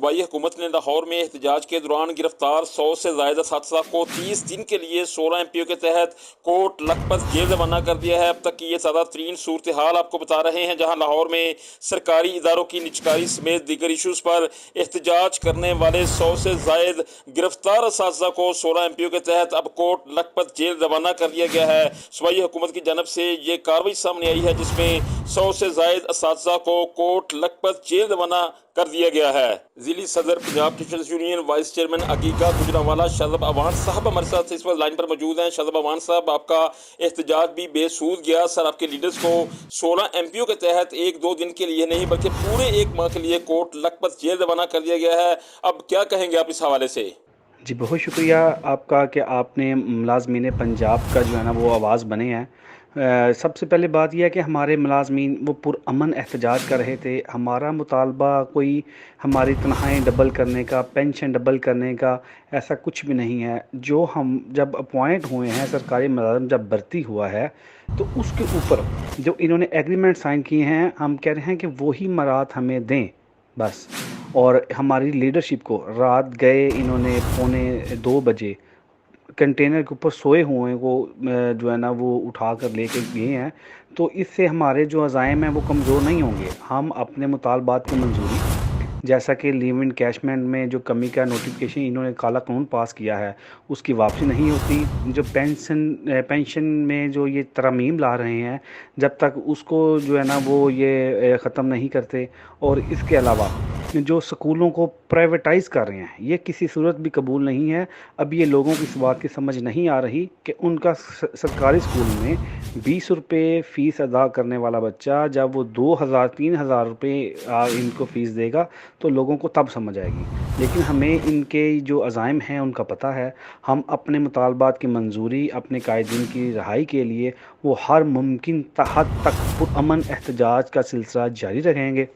सूबाई हुकूमत ने लाहौर में एहतजाज के दौरान गिरफ्तार 100 से ज़ायद असातिज़ा को 30 दिन के लिए 16 MPO के तहत कोट लखपत जेल रवाना कर दिया है। अब तक की ये ज़्यादा तरीन सूरत हाल आपको बता रहे हैं, जहाँ लाहौर में सरकारी इदारों की निजकारी समेत दीगर इशूज़ पर एहतजाज करने वाले 100 से ज़ायद गिरफ्तार असातिज़ा को 16 MPO के तहत अब कोट लखपत जेल रवाना कर दिया गया है। सूबाई हुकूमत की जानब से ये कार्रवाई सामने आई है, जिसमें 100 से ज़ायद असातिज़ा को कोट लखपत जेल रवाना कर दिया गया है। जिली सदर Punjab teachers union vice chairman अकीका गुजरांवाला शादाब अवान साहब हमारे साथ इस वक्त लाइन पर मौजूद हैं। शादाब अवान साहब, आपका एहतजाज भी बेसूद गया। सर, आपके लीडर्स को 16 MPO के तहत 1-2 दिन के लिए नहीं बल्कि पूरे 1 माह के लिए कोट लखपत जेल रवाना कर दिया गया है। अब क्या कहेंगे आप इस हवाले से? जी, बहुत शुक्रिया आपका कि आपने मुलाज़मीन पंजाब का जो है ना वो आवाज़ बने हैं। सबसे पहले बात यह है कि हमारे मुलाज़मीन वो पुरअमन एहतजाज कर रहे थे। हमारा मुतालबा कोई हमारी तनख़्वाहें डबल करने का, पेंशन डबल करने का ऐसा कुछ भी नहीं है। जो हम जब अपॉइंट हुए हैं, सरकारी मुलाज़िम जब भर्ती हुआ है, तो उसके ऊपर जो इन्होंने एग्रीमेंट साइन किए हैं, हम कह रहे हैं कि वही मराहत हमें दें बस। और हमारी लीडरशिप को रात गए इन्होंने 1:45 बजे कंटेनर के ऊपर सोए हुए को जो है ना वो उठा कर लेके गए हैं। तो इससे हमारे जो अज़ाइम हैं वो कमज़ोर नहीं होंगे। हम अपने मुतालबात की मंजूरी, जैसा कि लीव इनकैशमेंट में जो कमी का नोटिफिकेशन इन्होंने काला कानून पास किया है, उसकी वापसी नहीं होती। जो पेंशन में जो ये तरमीम ला रहे हैं, जब तक उसको जो है ना वो ये ख़त्म नहीं करते, और इसके अलावा जो स्कूलों को प्राइवेटाइज़ कर रहे हैं, ये किसी सूरत भी कबूल नहीं है। अब ये लोगों की इस बात की समझ नहीं आ रही कि उनका सरकारी स्कूल में 20 रुपये फ़ीस अदा करने वाला बच्चा जब वो 2,000-3,000 रुपये इनको फ़ीस देगा तो लोगों को तब समझ आएगी। लेकिन हमें इनके जो अज़ाइम हैं उनका पता है। हम अपने मुतालबात की मंजूरी, अपने कायदीन की रहाई के लिए वो हर मुमकिन हद तक पुरअमन एहतजाज का सिलसिला जारी रखेंगे।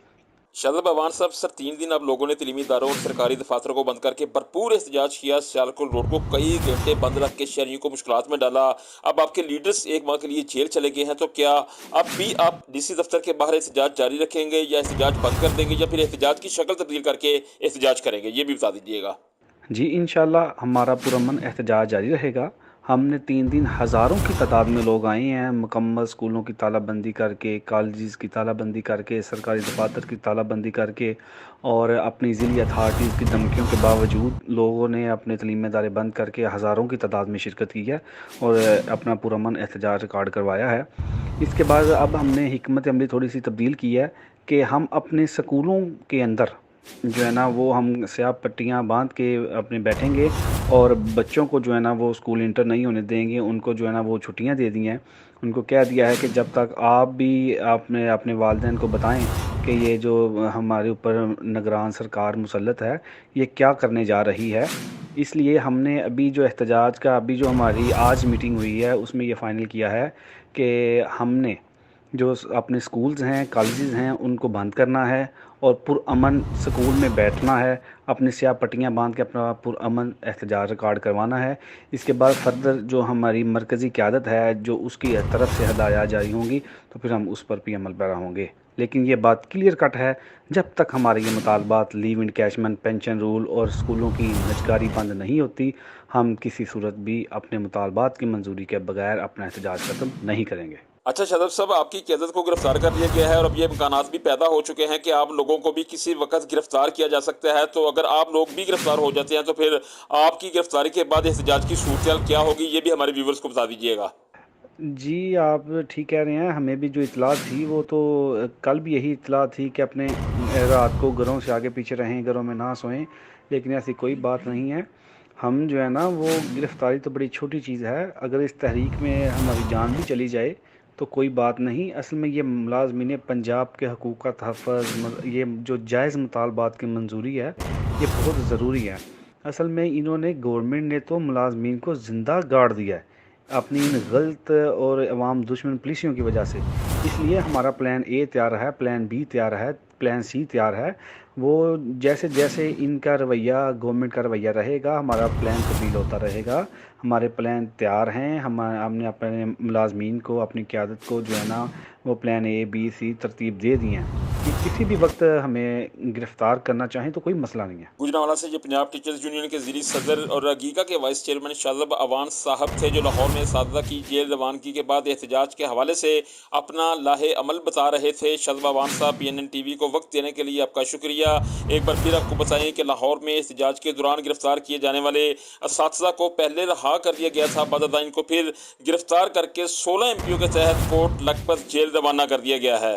शादाब अवान साहब, सर 3 दिन अब लोगों ने तलीमी इदारों और सरकारी दफातरों को बंद करके भरपूर एहतजाज किया। सियालकोट रोड को कई घंटे बंद रख के शहरियों को मुश्किलात में डाला। अब आपके लीडर्स 1 माह के लिए जेल चले गए हैं, तो क्या अब भी आप DC दफ्तर के बाहर एहतजाज जारी रखेंगे या एहतजाज बंद कर देंगे या फिर एहतजाज की शक्ल तब्दील करके एहतजाज करेंगे? ये भी बता दीजिएगा। जी, इंशाल्लाह हमारा पुरअमन एहतजाज जारी रहेगा। हमने 3 दिन हज़ारों की तादाद में लोग आए हैं, मुकम्मल स्कूलों की तालाबंदी करके, कॉलेजेस की तालाबंदी करके, सरकारी दफातर की तालाबंदी करके, और अपनी ज़िली अथॉरिटीज़ की धमकियों के बावजूद लोगों ने अपने तलीमी इदारे बंद करके हज़ारों की तादाद में शिरकत की है और अपना पुरअमन एहतजाज रिकॉर्ड करवाया है। इसके बाद अब हमने हिकमत अमली थोड़ी सी तब्दील की है कि हम अपने स्कूलों के अंदर जो है ना वो हम स्याह पट्टियाँ बांध के अपने बैठेंगे, और बच्चों को जो है ना वो स्कूल इंटर नहीं होने देंगे। उनको जो है ना वो छुट्टियां दे दी हैं। उनको कह दिया है कि जब तक आप भी आपने अपने वालिदैन को बताएं कि ये जो हमारे ऊपर निगरान सरकार मुसल्लत है ये क्या करने जा रही है। इसलिए हमने अभी जो एहतजाज का अभी जो हमारी आज मीटिंग हुई है उसमें ये फ़ाइनल किया है कि हमने जो अपने स्कूल्स हैं, कॉलेजेस हैं, उनको बंद करना है और पुरअमन स्कूल में बैठना है, अपनी स्याह पट्टियाँ बांध के अपना पुरअमन एहतजाज रिकॉर्ड करवाना है। इसके बाद फर्दर जो हमारी मरकज़ी क़यादत है, जो उसकी तरफ से हदायत जारी होंगी, तो फिर हम उस पर भी अमल पैरा होंगे। लेकिन ये बात क्लियर कट है, जब तक हमारे ये मुतालबात लीव इनकैशमेंट, पेंशन रूल और स्कूलों की निजकारी बंद नहीं होती, हम किसी सूरत भी अपने मुतालबात की मंजूरी के बगैर अपना एहतजाज ख़त्म नहीं करेंगे। अच्छा शादाब साहब, आपकी क़यादत को गिरफ्तार कर लिया गया है और अब ये इम्कानात भी पैदा हो चुके हैं कि आप लोगों को भी किसी वक्त गिरफ्तार किया जा सकता है। तो अगर आप लोग भी गिरफ्तार हो जाते हैं तो फिर आपकी गिरफ्तारी के बाद एहतजाज की सूरत क्या होगी, ये भी हमारे व्यूवर्स को बता दीजिएगा। जी, आप ठीक कह रहे हैं। हमें भी जो इत्तला थी वो तो कल भी यही इत्तला थी कि अपने रात को घरों से आगे पीछे रहें, घरों में ना सोएं, लेकिन ऐसी कोई बात नहीं है। हम जो है ना वो गिरफ़्तारी तो बड़ी छोटी चीज़ है। अगर इस तहरीक में हमारी जान भी चली जाए तो कोई बात नहीं। असल में ये मुलाज़मीन पंजाब के हकूक़ का तहफ़्फ़ुज़, ये जो जायज़ मुतालबात की मंजूरी है, ये बहुत ज़रूरी है। असल में इन्होंने गवर्नमेंट ने तो मुलाज़मीन को ज़िंदा गाड़ दिया है अपनी इन गलत और अवाम दुश्मन पॉलिसियों की वजह से। इसलिए हमारा प्लान ए तैयार है, प्लान बी तैयार है, प्लान सी तैयार है। वो जैसे जैसे इनका रवैया, गवर्नमेंट का रवैया रहेगा, हमारा प्लान तब्दील होता रहेगा। हमारे प्लान तैयार हैं। हमने अपने मुलाज़मीन को, अपनी क़यादत को जो है ना वो प्लान ए बी सी तरतीब दे दी हैं। کہ کسی بھی وقت ہمیں گرفتار کرنا چاہیں تو کوئی مسئلہ نہیں ہے۔ گجرانوالہ سے یہ پنجاب ٹیچرز یونین کے زیرِ صدر اور گیگا کے وائس چیئرمین شاذب اوان صاحب تھے، جو لاہور میں اساتذہ کی جیل روانگی کے بعد احتجاج کے حوالے سے اپنا لاہے عمل بتا رہے تھے۔ شاذب اوان صاحب PNN TV کو وقت دینے کے لیے آپ کا شکریہ۔ ایک بار پھر آپ کو بتائیں کہ لاہور میں احتجاج کے دوران گرفتار کیے جانے والے اساتذہ کو پہلے رہا کر دیا گیا تھا، بعد ازاں ان کو پھر گرفتار کر کے 16 MPO کے تحت کوٹ لکھپت جیل روانہ کر دیا گیا ہے۔